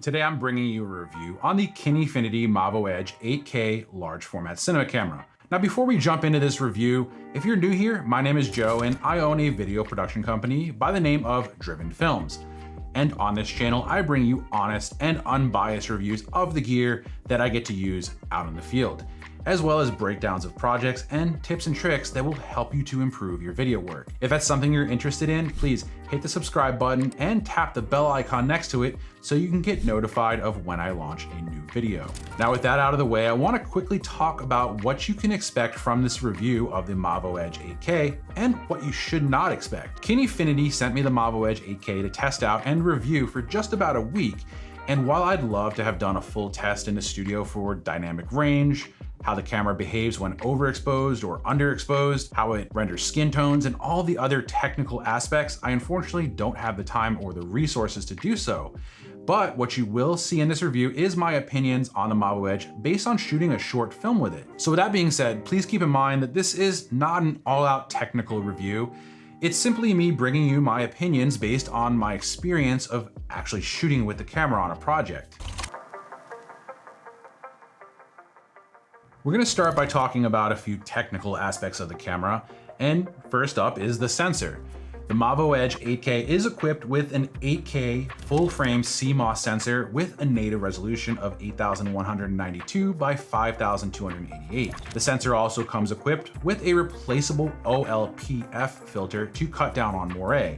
Today I'm bringing you a review on the Kinefinity Mavo Edge 8K large format cinema camera. Now before we jump into this review, if you're new here, my name is Joe and I own a video production company by the name of Driven Films. And on this channel, I bring you honest and unbiased reviews of the gear that I get to use out in the field, as well as breakdowns of projects and tips and tricks that will help you to improve your video work. If that's something you're interested in, please hit the subscribe button and tap the bell icon next to it so you can get notified of when I launch a new video. Now with that out of the way, I want to quickly talk about what you can expect from this review of the Mavo Edge 8K and what you should not expect. Kinefinity sent me the Mavo Edge 8K to test out and review for just about a week. And while I'd love to have done a full test in the studio for dynamic range, how the camera behaves when overexposed or underexposed, how it renders skin tones, and all the other technical aspects, I unfortunately don't have the time or the resources to do so. But what you will see in this review is my opinions on the Mavo Edge based on shooting a short film with it. So with that being said, please keep in mind that this is not an all-out technical review. It's simply me bringing you my opinions based on my experience of actually shooting with the camera on a project. We're going to start by talking about a few technical aspects of the camera, and first up is the sensor. The Mavo Edge 8K is equipped with an 8K full-frame CMOS sensor with a native resolution of 8192 by 5288. The sensor also comes equipped with a replaceable OLPF filter to cut down on moire.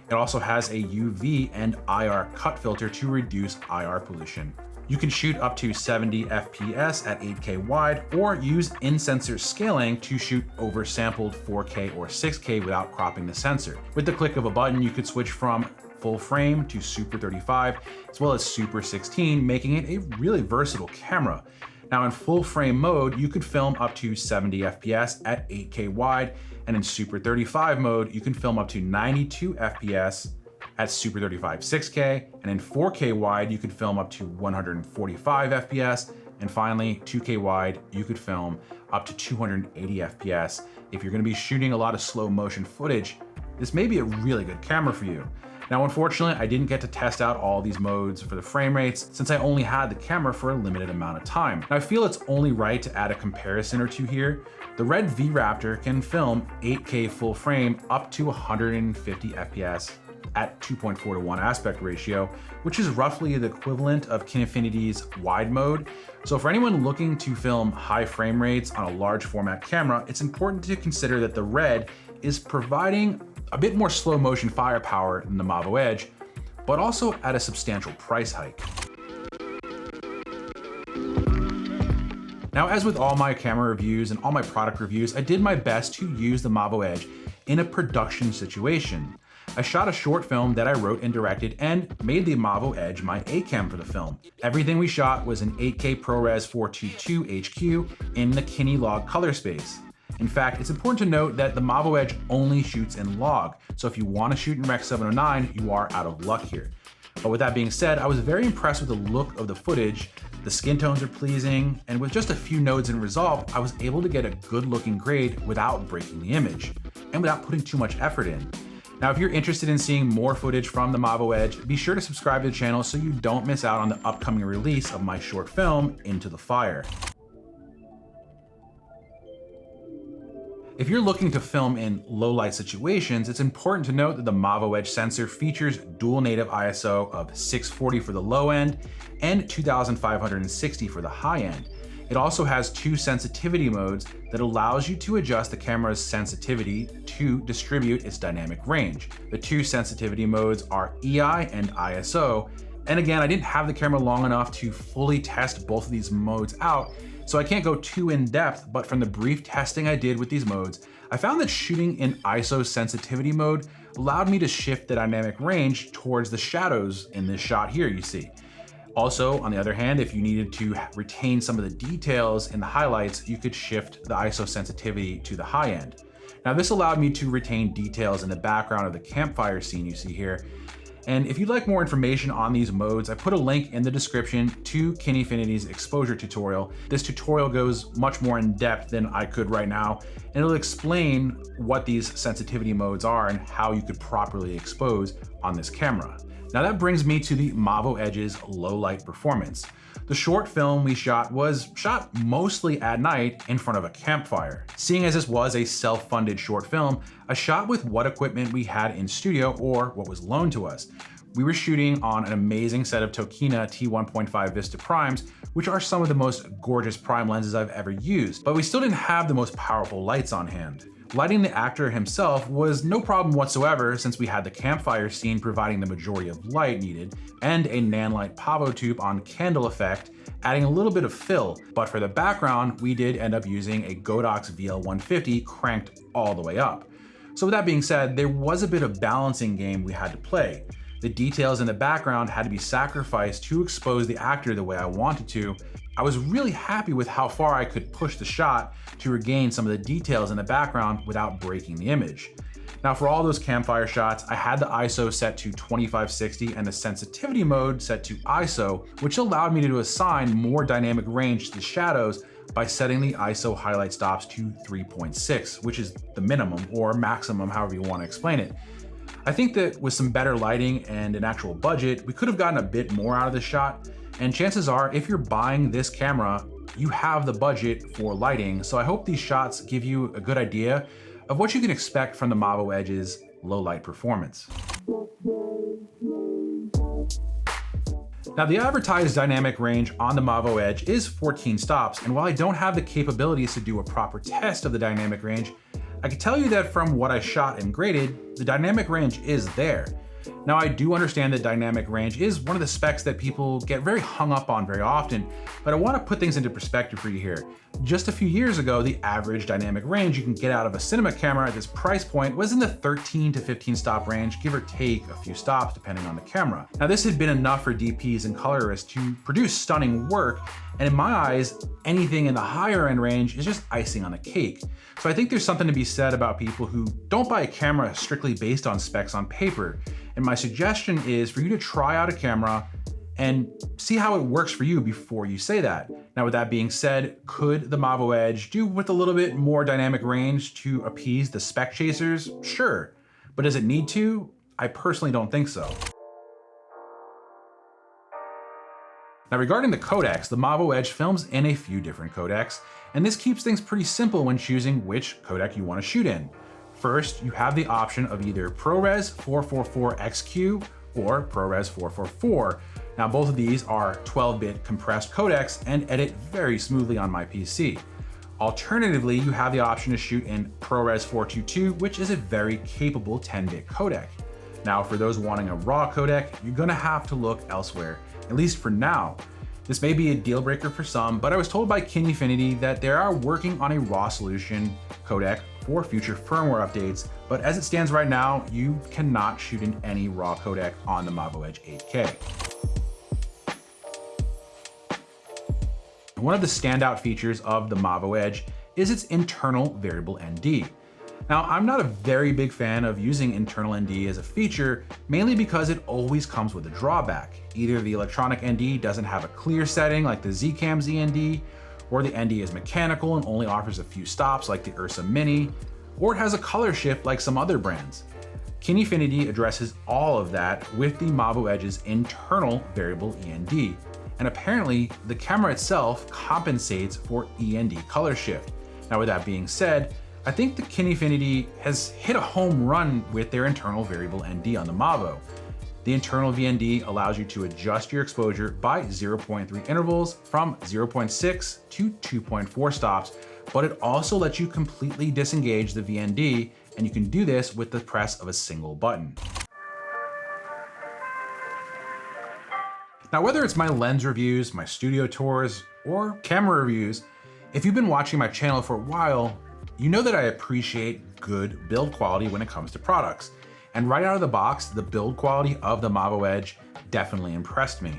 It also has a UV and IR cut filter to reduce IR pollution. You can shoot up to 70 FPS at 8K wide or use in-sensor scaling to shoot oversampled 4K or 6K without cropping the sensor. With the click of a button, you could switch from full frame to Super 35 as well as Super 16, making it a really versatile camera. Now in full frame mode, you could film up to 70 FPS at 8K wide, and in Super 35 mode, you can film up to 92 FPS at Super 35 6K, and in 4K wide, you could film up to 145 FPS, and finally, 2K wide, you could film up to 280 FPS. If you're gonna be shooting a lot of slow motion footage, this may be a really good camera for you. Now, unfortunately, I didn't get to test out all these modes for the frame rates since I only had the camera for a limited amount of time. Now, I feel it's only right to add a comparison or two here. The Red V Raptor can film 8K full frame up to 150 FPS at 2.4:1 aspect ratio, which is roughly the equivalent of Kinefinity's wide mode. So for anyone looking to film high frame rates on a large format camera, it's important to consider that the Red is providing a bit more slow motion firepower than the Mavo Edge, but also at a substantial price hike. Now, as with all my camera reviews and all my product reviews, I did my best to use the Mavo Edge in a production situation. I shot a short film that I wrote and directed and made the Mavo Edge my A-cam for the film. Everything we shot was in 8K ProRes 422 HQ in the Kine log color space. In fact, it's important to note that the Mavo Edge only shoots in log, so if you want to shoot in Rec 709, you are out of luck here. But with that being said, I was very impressed with the look of the footage. The skin tones are pleasing, and with just a few nodes in Resolve, I was able to get a good looking grade without breaking the image, and without putting too much effort in. Now, if you're interested in seeing more footage from the Mavo Edge, be sure to subscribe to the channel so you don't miss out on the upcoming release of my short film, Into the Fire. If you're looking to film in low light situations, it's important to note that the Mavo Edge sensor features dual native ISO of 640 for the low end and 2560 for the high end. It also has two sensitivity modes that allows you to adjust the camera's sensitivity to distribute its dynamic range. The two sensitivity modes are EI and ISO. And again, I didn't have the camera long enough to fully test both of these modes out, so I can't go too in depth, but from the brief testing I did with these modes, I found that shooting in ISO sensitivity mode allowed me to shift the dynamic range towards the shadows in this shot here you see. Also, on the other hand, if you needed to retain some of the details in the highlights, you could shift the ISO sensitivity to the high end. Now, this allowed me to retain details in the background of the campfire scene you see here. And if you'd like more information on these modes, I put a link in the description to Kinefinity's exposure tutorial. This tutorial goes much more in depth than I could right now, and it'll explain what these sensitivity modes are and how you could properly expose on this camera. Now that brings me to the Mavo Edge's low light performance. The short film we shot was shot mostly at night in front of a campfire. Seeing as this was a self-funded short film, I shot with what equipment we had in studio or what was loaned to us. We were shooting on an amazing set of Tokina T1.5 Vista primes, which are some of the most gorgeous prime lenses I've ever used, but we still didn't have the most powerful lights on hand. Lighting the actor himself was no problem whatsoever since we had the campfire scene providing the majority of light needed, and a Nanlite Pavo tube on candle effect, adding a little bit of fill. But for the background, we did end up using a Codecs VL150 cranked all the way up. So with that being said, there was a bit of balancing game we had to play. The details in the background had to be sacrificed to expose the actor the way I wanted to. I was really happy with how far I could push the shot to regain some of the details in the background without breaking the image. Now for all those campfire shots, I had the ISO set to 2560 and the sensitivity mode set to ISO, which allowed me to assign more dynamic range to the shadows by setting the ISO highlight stops to 3.6, which is the minimum or maximum, however you want to explain it. I think that with some better lighting and an actual budget, we could have gotten a bit more out of the shot. And chances are, if you're buying this camera, you have the budget for lighting. So I hope these shots give you a good idea of what you can expect from the Mavo Edge's low light performance. Now the advertised dynamic range on the Mavo Edge is 14 stops. And while I don't have the capabilities to do a proper test of the dynamic range, I can tell you that from what I shot and graded, the dynamic range is there. Now I do understand that dynamic range is one of the specs that people get very hung up on very often, but I want to put things into perspective for you here. Just a few years ago, the average dynamic range you can get out of a cinema camera at this price point was in the 13 to 15 stop range, give or take a few stops depending on the camera. Now this had been enough for DPs and colorists to produce stunning work, and in my eyes, anything in the higher end range is just icing on the cake. So I think there's something to be said about people who don't buy a camera strictly based on specs on paper. And my suggestion is for you to try out a camera and see how it works for you before you say that. Now with that being said, could the Mavo Edge do with a little bit more dynamic range to appease the spec chasers? Sure. But does it need to? I personally don't think so. Now regarding the codecs, the Mavo Edge films in a few different codecs, and this keeps things pretty simple when choosing which codec you want to shoot in. First, you have the option of either ProRes 444XQ or ProRes 444. Now both of these are 12-bit compressed codecs and edit very smoothly on my PC. Alternatively, you have the option to shoot in ProRes 422, which is a very capable 10-bit codec. Now for those wanting a RAW codec, you're gonna have to look elsewhere, at least for now. This may be a deal breaker for some, but I was told by Kinefinity that they are working on a RAW solution codec for future firmware updates, but as it stands right now, you cannot shoot in any RAW codec on the Mavo Edge 8K. One of the standout features of the Mavo Edge is its internal variable ND. Now, I'm not a very big fan of using internal ND as a feature, mainly because it always comes with a drawback. Either the electronic ND doesn't have a clear setting like the Zcam ZND, or the ND is mechanical and only offers a few stops like the Ursa Mini, or it has a color shift like some other brands. Kinefinity addresses all of that with the Mavo Edge's internal variable END. And apparently, the camera itself compensates for END color shift. Now with that being said, I think the Kinefinity has hit a home run with their internal variable ND on the Mavo. The internal VND allows you to adjust your exposure by 0.3 intervals from 0.6 to 2.4 stops, but it also lets you completely disengage the VND, and you can do this with the press of a single button. Now, whether it's my lens reviews, my studio tours, or camera reviews, if you've been watching my channel for a while, you know that I appreciate good build quality when it comes to products. And right out of the box, the build quality of the Mavo Edge definitely impressed me.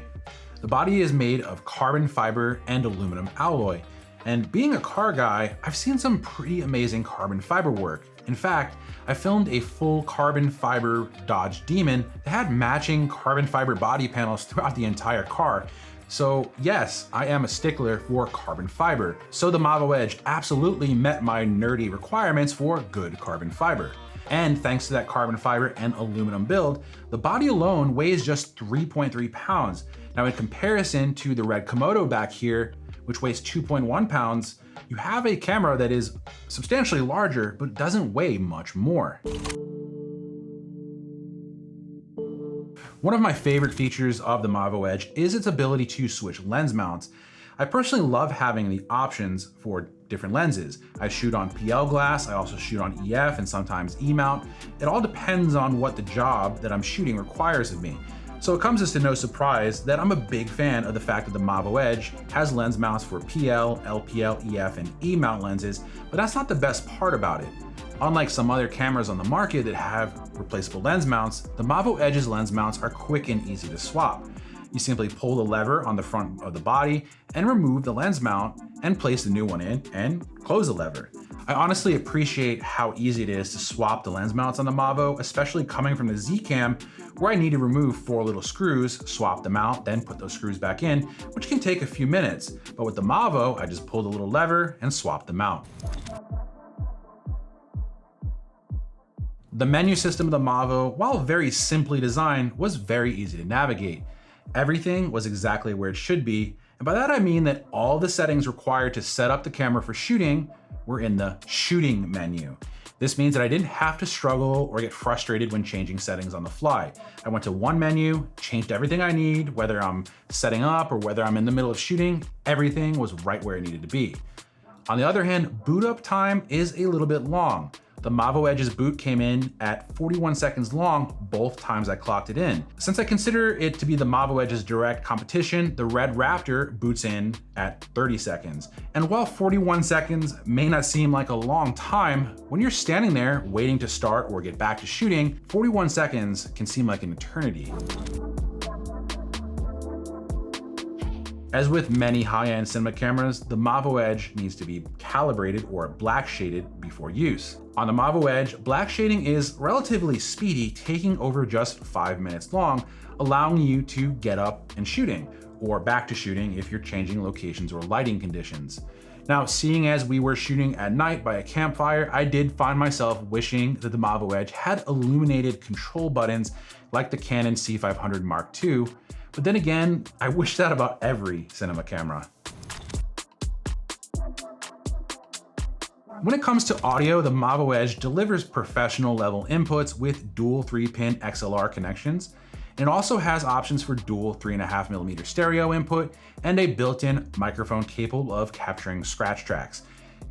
The body is made of carbon fiber and aluminum alloy. And being a car guy, I've seen some pretty amazing carbon fiber work. In fact, I filmed a full carbon fiber Dodge Demon that had matching carbon fiber body panels throughout the entire car. So yes, I am a stickler for carbon fiber. So the Mavo Edge absolutely met my nerdy requirements for good carbon fiber. And thanks to that carbon fiber and aluminum build, the body alone weighs just 3.3 pounds. Now in comparison to the red Komodo back here, which weighs 2.1 pounds, you have a camera that is substantially larger, but doesn't weigh much more. One of my favorite features of the Mavo Edge is its ability to switch lens mounts. I personally love having the options for different lenses. I shoot on PL glass, I also shoot on EF and sometimes E mount. It all depends on what the job that I'm shooting requires of me. So it comes as to no surprise that I'm a big fan of the fact that the Mavo Edge has lens mounts for PL, LPL, EF, and E mount lenses, but that's not the best part about it. Unlike some other cameras on the market that have replaceable lens mounts, the Mavo Edge's lens mounts are quick and easy to swap. You simply pull the lever on the front of the body and remove the lens mount and place the new one in and close the lever. I honestly appreciate how easy it is to swap the lens mounts on the Mavo, especially coming from the Z-Cam, where I need to remove 4 little screws, swap them out, then put those screws back in, which can take a few minutes. But with the Mavo, I just pull the little lever and swap them out. The menu system of the Mavo, while very simply designed, was very easy to navigate. Everything was exactly where it should be, and by that I mean that all the settings required to set up the camera for shooting were in the shooting menu. This means that I didn't have to struggle or get frustrated when changing settings on the fly. I went to one menu, changed everything I need, whether I'm setting up or whether I'm in the middle of shooting, everything was right where it needed to be. On the other hand, boot up time is a little bit long. The Mavo Edge's boot came in at 41 seconds long both times I clocked it in. Since I consider it to be the Mavo Edge's direct competition, the Red Raptor boots in at 30 seconds. And while 41 seconds may not seem like a long time, when you're standing there waiting to start or get back to shooting, 41 seconds can seem like an eternity. As with many high-end cinema cameras, the Mavo Edge needs to be calibrated or black shaded before use. On the Mavo Edge, black shading is relatively speedy, taking over just 5 minutes long, allowing you to get up and shooting, or back to shooting if you're changing locations or lighting conditions. Now, seeing as we were shooting at night by a campfire, I did find myself wishing that the Mavo Edge had illuminated control buttons like the Canon C500 Mark II, but then again, I wish that about every cinema camera. When it comes to audio, the Mavo Edge delivers professional level inputs with dual 3-pin XLR connections. It also has options for dual 3.5mm stereo input and a built-in microphone capable of capturing scratch tracks.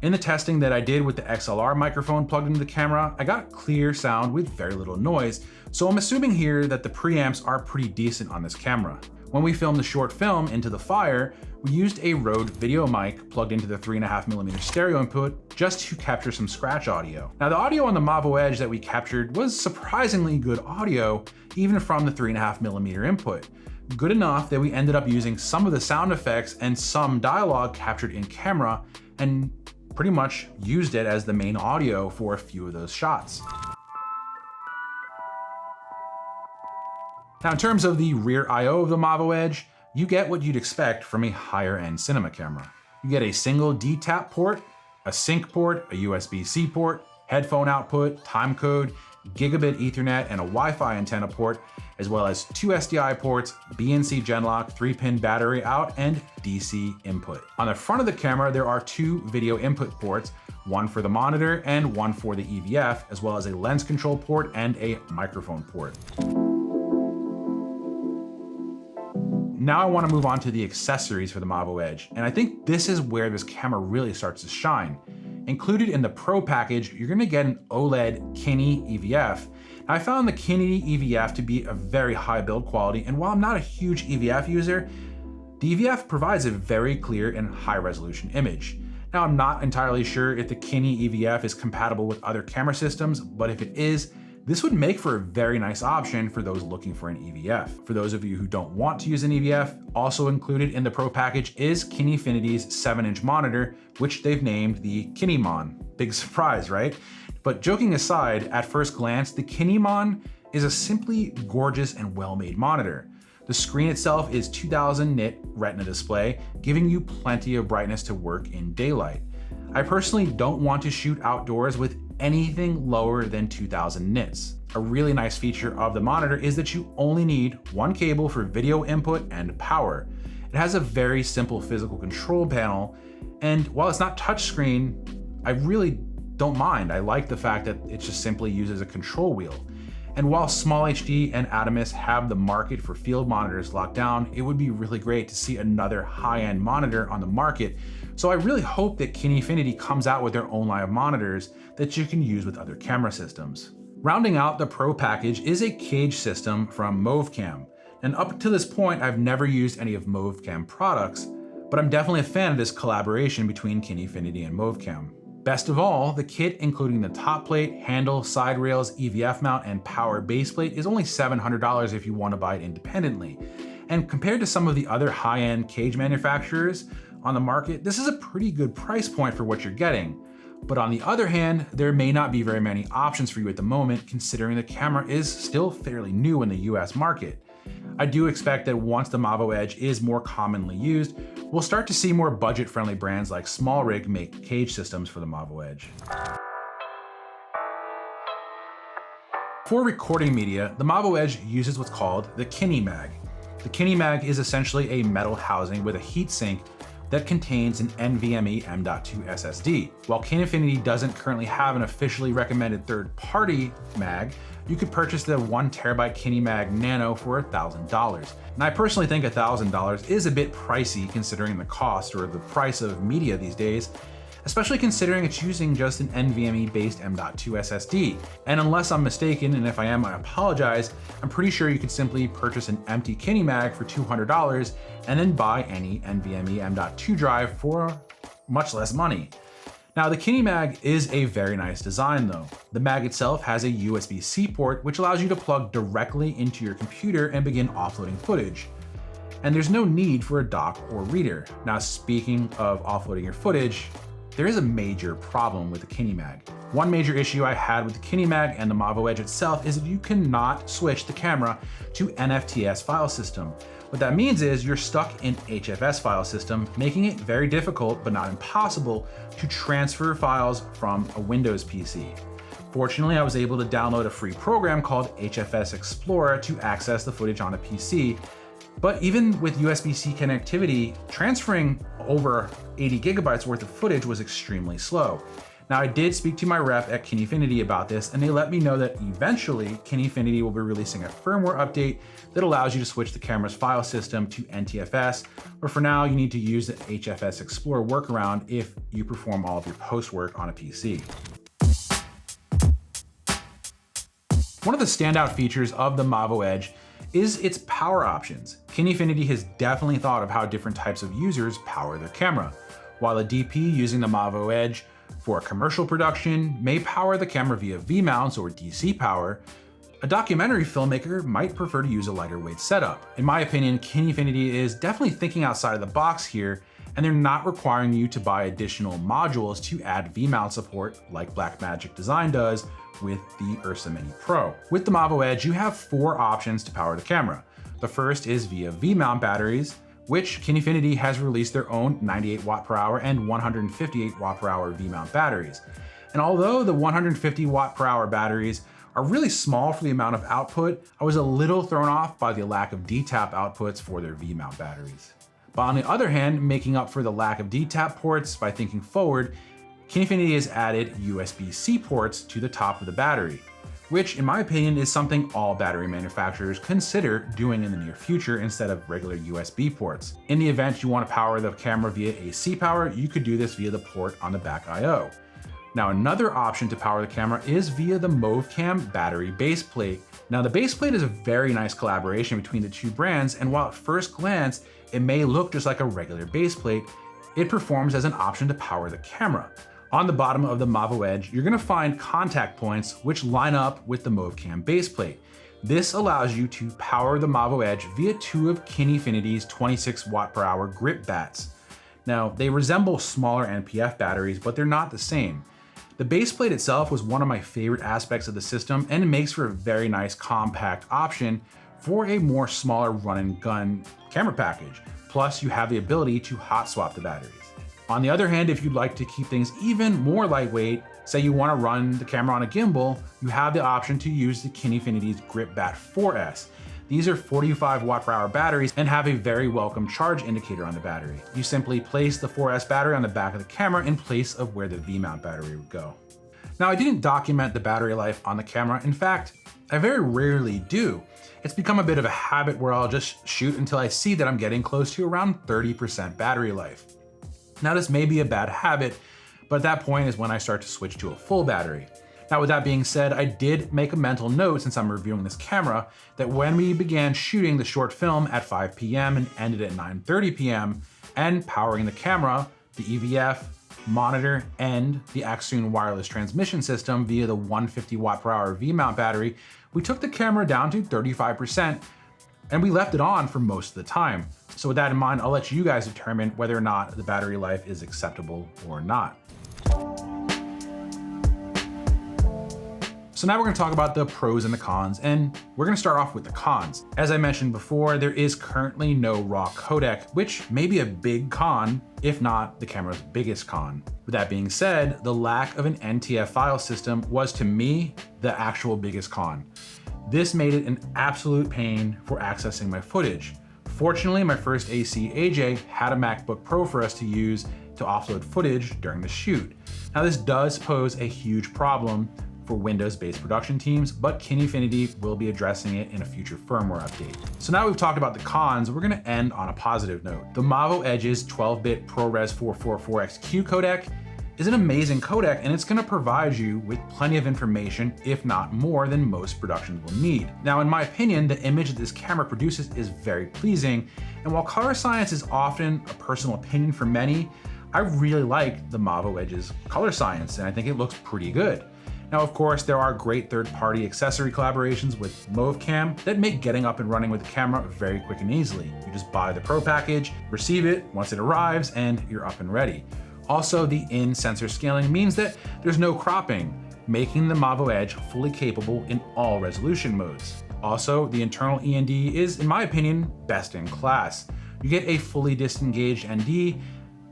In the testing that I did with the XLR microphone plugged into the camera, I got clear sound with very little noise, so I'm assuming here that the preamps are pretty decent on this camera. When we filmed the short film Into the Fire, we used a Rode video mic plugged into the 3.5mm stereo input just to capture some scratch audio. Now the audio on the Mavo Edge that we captured was surprisingly good audio, even from the 3.5mm input. Good enough that we ended up using some of the sound effects and some dialogue captured in camera and pretty much used it as the main audio for a few of those shots. Now in terms of the rear I/O of the Mavo Edge, you get what you'd expect from a higher end cinema camera. You get a single D-tap port, a sync port, a USB-C port, headphone output, timecode, gigabit Ethernet, and a Wi-Fi antenna port, as well as 2 SDI ports, BNC Genlock, 3-pin battery out, and DC input. On the front of the camera, there are 2 video input ports, one for the monitor and one for the EVF, as well as a lens control port and a microphone port. Now I want to move on to the accessories for the Mavo Edge, and I think this is where this camera really starts to shine. Included in the Pro package, you're going to get an OLED Kine EVF. Now, I found the Kine EVF to be a very high build quality, and while I'm not a huge EVF user, the EVF provides a very clear and high resolution image. Now, I'm not entirely sure if the Kine EVF is compatible with other camera systems, but if it is, this would make for a very nice option for those looking for an EVF. For those of you who don't want to use an EVF, also included in the Pro package is Kinefinity's 7-inch monitor, which they've named the Kinemon. Big surprise, right? But joking aside, at first glance, the Kinemon is a simply gorgeous and well-made monitor. The screen itself is 2000 nit Retina display, giving you plenty of brightness to work in daylight. I personally don't want to shoot outdoors with anything lower than 2000 nits. A really nice feature of the monitor is that you only need one cable for video input and power. It has a very simple physical control panel, and while it's not touchscreen, I really don't mind. I like the fact that it just simply uses a control wheel. And while Small HD and Atomus have the market for field monitors locked down, it would be really great to see another high-end monitor on the market. So I really hope that Kinefinity comes out with their own line of monitors that you can use with other camera systems. Rounding out the Pro package is a cage system from Movecam. And up to this point, I've never used any of Movecam products, but I'm definitely a fan of this collaboration between Kinefinity and Movecam. Best of all, the kit, including the top plate, handle, side rails, EVF mount, and power base plate, is only $700 if you want to buy it independently. And compared to some of the other high-end cage manufacturers on the market, this is a pretty good price point for what you're getting. But on the other hand, there may not be very many options for you at the moment, considering the camera is still fairly new in the US market. I do expect that once the Mavo Edge is more commonly used, we'll start to see more budget-friendly brands like SmallRig make cage systems for the Mavo Edge. For recording media, the Mavo Edge uses what's called the Kinemag. The Kinemag is essentially a metal housing with a heatsink that contains an NVMe M.2 SSD. While Kinefinity doesn't currently have an officially recommended third-party mag, you could purchase the 1TB Kinemag Nano for $1,000. And I personally think $1,000 is a bit pricey considering the cost or the price of media these days, especially considering it's using just an NVMe-based M.2 SSD. And unless I'm mistaken, and if I am, I apologize, I'm pretty sure you could simply purchase an empty Kinemag for $200 and then buy any NVMe M.2 drive for much less money. Now, the Kinemag is a very nice design though. The mag itself has a USB-C port, which allows you to plug directly into your computer and begin offloading footage. And there's no need for a dock or reader. Now, speaking of offloading your footage, there is a major problem with the Kinemag. One major issue I had with the Kinemag and the Mavo Edge itself is that you cannot switch the camera to NFTS file system. What that means is you're stuck in HFS file system, making it very difficult, but not impossible, to transfer files from a Windows PC. Fortunately, I was able to download a free program called HFS Explorer to access the footage on a PC. But even with USB-C connectivity, transferring over 80 gigabytes worth of footage was extremely slow. Now, I did speak to my rep at Kinefinity about this, and they let me know that eventually Kinefinity will be releasing a firmware update that allows you to switch the camera's file system to NTFS, but for now, you need to use the HFS Explorer workaround if you perform all of your post work on a PC. One of the standout features of the Mavo Edge is its power options. Kinefinity has definitely thought of how different types of users power their camera. While a DP using the Mavo Edge for commercial production may power the camera via V-mounts or DC power, a documentary filmmaker might prefer to use a lighter weight setup. In my opinion, Kinefinity is definitely thinking outside of the box here, and they're not requiring you to buy additional modules to add V-mount support like Blackmagic Design does with the Ursa Mini Pro. With the Mavo Edge, you have 4 options to power the camera. The first is via V-mount batteries, which Kinefinity has released their own 98 watt per hour and 158 watt per hour V-mount batteries. And although the 150 watt per hour batteries are really small for the amount of output, I was a little thrown off by the lack of DTAP outputs for their V-mount batteries. But on the other hand, making up for the lack of DTAP ports by thinking forward, Kinefinity has added USB-C ports to the top of the battery, which in my opinion is something all battery manufacturers consider doing in the near future instead of regular USB ports. In the event you want to power the camera via AC power, you could do this via the port on the back I/O. Now, another option to power the camera is via the Movecam battery base plate. Now, the base plate is a very nice collaboration between the two brands, and while at first glance it may look just like a regular base plate, it performs as an option to power the camera. On the bottom of the Mavo Edge, you're going to find contact points which line up with the Movecam base plate. This allows you to power the Mavo Edge via 2 of Kinefinity's 26 watt per hour grip bats. Now, they resemble smaller NPF batteries, but they're not the same. The base plate itself was one of my favorite aspects of the system, and it makes for a very nice compact option for a more smaller run and gun camera package. Plus, you have the ability to hot swap the batteries. On the other hand, if you'd like to keep things even more lightweight, Say you want to run the camera on a gimbal, you have the option to use the Kinefinity's GripBat 4S. These are 45 watt-per-hour batteries and have a very welcome charge indicator on the battery. You simply place the 4S battery on the back of the camera in place of where the V-mount battery would go. Now, I didn't document the battery life on the camera. In fact, I very rarely do. It's become a bit of a habit where I'll just shoot until I see that I'm getting close to around 30% battery life. Now, this may be a bad habit, but at that point is when I start to switch to a full battery. Now, with that being said, I did make a mental note since I'm reviewing this camera that when we began shooting the short film at 5 p.m. and ended at 9:30 p.m. and powering the camera, the EVF, monitor, and the Axoon wireless transmission system via the 150 watt-per-hour V-mount battery, we took the camera down to 35% and we left it on for most of the time. So with that in mind, I'll let you guys determine whether or not the battery life is acceptable or not. So now we're going to talk about the pros and the cons, and we're going to start off with the cons. As I mentioned before, there is currently no raw codec, which may be a big con, if not the camera's biggest con. With that being said, the lack of an NTF file system was, to me, the actual biggest con. This made it an absolute pain for accessing my footage. Fortunately, my first AC AJ had a MacBook Pro for us to use to offload footage during the shoot. Now, this does pose a huge problem for Windows-based production teams, but Kinefinity will be addressing it in a future firmware update. So now we've talked about the cons, we're gonna end on a positive note. The Mavo Edge's 12-bit ProRes 444XQ codec is an amazing codec, and it's gonna provide you with plenty of information, if not more than most productions will need. Now, in my opinion, the image that this camera produces is very pleasing, and while color science is often a personal opinion for many, I really like the Mavo Edge's color science, and I think it looks pretty good. Now, of course, there are great third-party accessory collaborations with Movcam that make getting up and running with the camera very quick and easily. You just buy the Pro package, receive it once it arrives, and you're up and ready. Also, the in-sensor scaling means that there's no cropping, making the Mavo Edge fully capable in all resolution modes. Also, the internal END is, in my opinion, best in class. You get a fully disengaged ND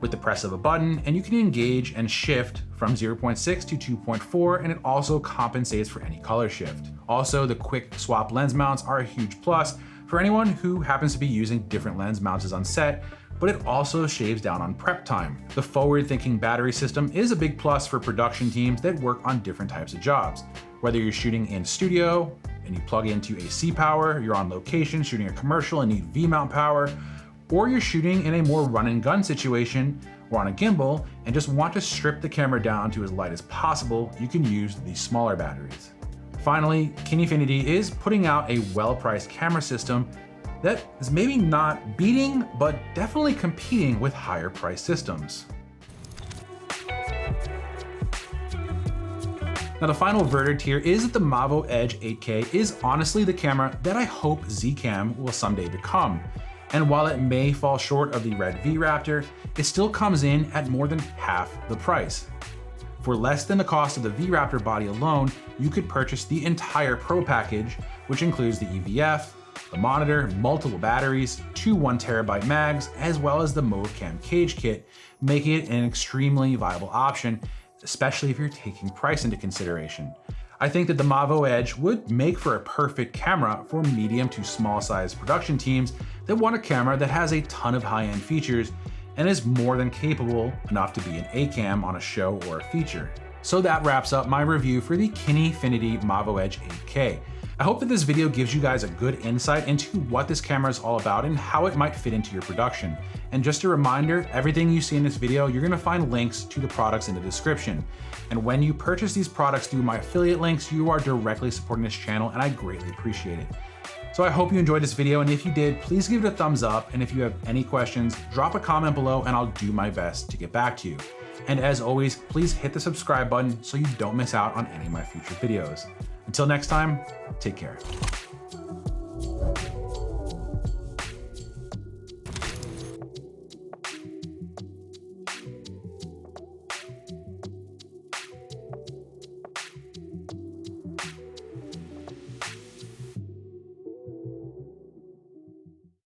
with the press of a button, and you can engage and shift from 0.6 to 2.4, and it also compensates for any color shift. Also, the quick swap lens mounts are a huge plus for anyone who happens to be using different lens mounts on set, but it also shaves down on prep time. The forward-thinking battery system is a big plus for production teams that work on different types of jobs. Whether you're shooting in studio and you plug into AC power, you're on location shooting a commercial and need V-mount power, or you're shooting in a more run and gun situation or on a gimbal and just want to strip the camera down to as light as possible, you can use these smaller batteries. Finally, Kinefinity is putting out a well-priced camera system that is maybe not beating, but definitely competing with higher priced systems. Now, the final verdict here is that the Mavo Edge 8K is honestly the camera that I hope Zcam will someday become. And while it may fall short of the Red V Raptor, it still comes in at more than half the price. For less than the cost of the V Raptor body alone, you could purchase the entire Pro package, which includes the EVF, the monitor, multiple batteries, 2 1TB mags, as well as the Movcam cage kit, making it an extremely viable option, especially if you're taking price into consideration. I think that the Mavo Edge would make for a perfect camera for medium to small size production teams that want a camera that has a ton of high-end features and is more than capable enough to be an A-cam on a show or a feature. So that wraps up my review for the Kinefinity Mavo Edge 8K. I hope that this video gives you guys a good insight into what this camera is all about and how it might fit into your production. And just a reminder, everything you see in this video, you're gonna find links to the products in the description. And when you purchase these products through my affiliate links, you are directly supporting this channel, and I greatly appreciate it. So I hope you enjoyed this video, and if you did, please give it a thumbs up, and if you have any questions, drop a comment below and I'll do my best to get back to you. And as always, please hit the subscribe button so you don't miss out on any of my future videos. Until next time, take care.